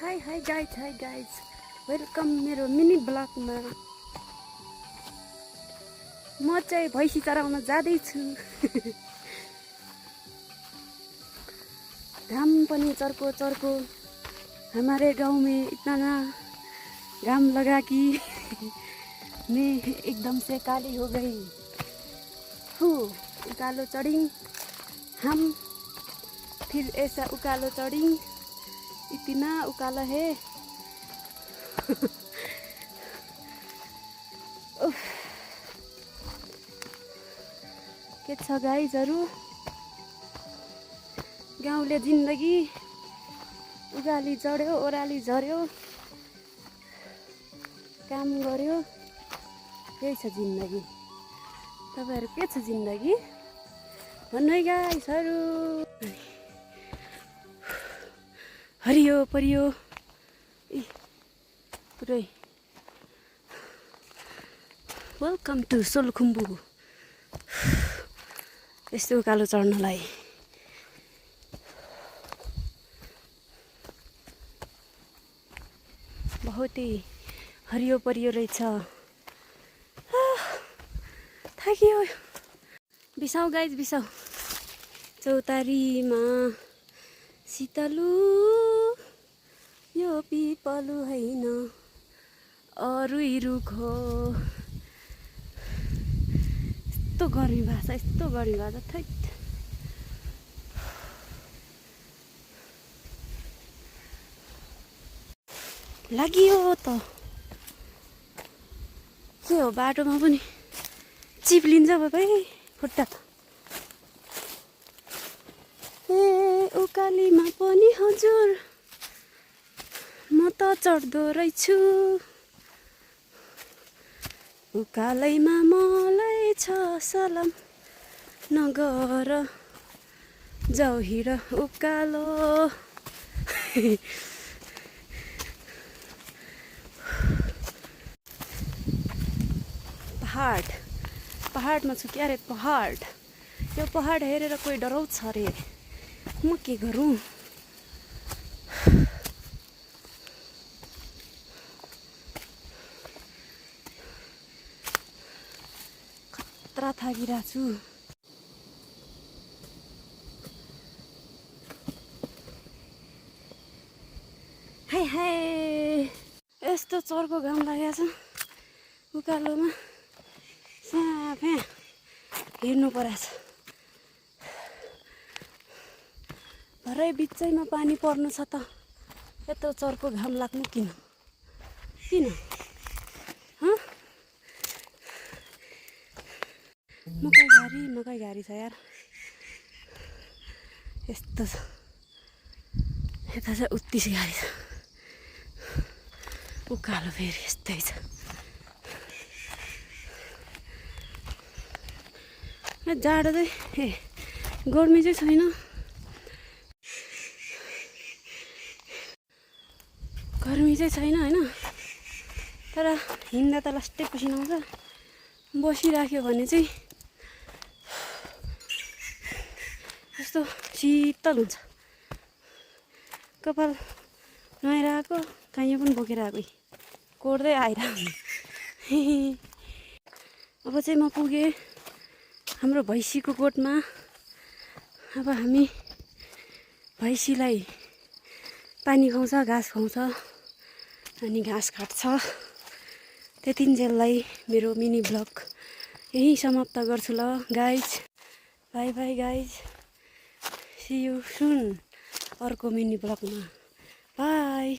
Hi guys welcome मेरो mini ब्लगमा। म चाहिँ भैँसी चराउन जाँदैछु। घाम पनि चर्को चर्को। हमारे गांव में इतना ना घाम लगा कि मैं एकदम से काली हो गई। उकालो चढ़ी हम, फिर ऐसा उकालो चढ़ी, इतना उकाला है। के छ गाइजहरु, गाउँले जिन्दगी उकाली चढ्यो ओह्राली झर्यो, काम गर्यो, यही छ जिन्दगी। तपाईहरु के छ जिन्दगी भन्नु है गाइजहरु। हरियो परियो पुरै। Welcome to Solukhumbu. यस्तो उकालो चढ्नलाई बहुत ही हरियो परियो रहेछ। थाकियो। बिसाउ गाइज बिसाउ। चौतारीमा शीतलु यो पिपलु हैन अरुई रुख हो। यस्तो गर्मी भाषा, यस्तो गर्मी भाषा थैट। लागियो त के हो, बाटोमा पनि चिप्लिन्छ बाबै खुट्टा त। ए उकालीमा पनि हजुर म त चढ्दो रहेछु। उकालैमा मलाई छ सलाम, नगर जाऊ हिँड उकालो। पहाडमा छु क्या रे, पहाड। यो पहाड हेरेर कोही डराउँछ रे, म के गरौँ। खतरा थाकिरहेको छु। हाय यस्तो चर्को घाम लागेको छ उकालोमा, स्याफे हिँड्नु परेछ। भरै बिचैमा पानी पर्नु छ त यत्रो चर्को घाम लाग्नु किन किन मकै घारी छ यार। यस्तो छ, यता चाहिँ उत्तिस घारी छ। उकालो फेरि यस्तै छ। जाडो चाहिँ गर्मी चाहिँ छैन। गर्मी चाहिँ छैन होइन, तर हिँड्दा त लास्टै पसिना आउँछ। बसिराख्यो भने चाहिँ यस्तो शीतल हुन्छ। कपाल नुहाएर आएको, काहीँ पनि बोकेर आएको, कोर्दै आइरहनु। अब चाहिँ म पुगेँ हाम्रो भैँसीको गोठमा। अब हामी भैँसीलाई पानी खुवाउँछ, घाँस खुवाउँछ, अनि घाँस काट्छ। त्यतिन्जेललाई मेरो मिनी ब्लग यही समाप्त गर्छु ल guys. Bye bye guys, see you soon अर्को मिनी ब्लगमा। बाई।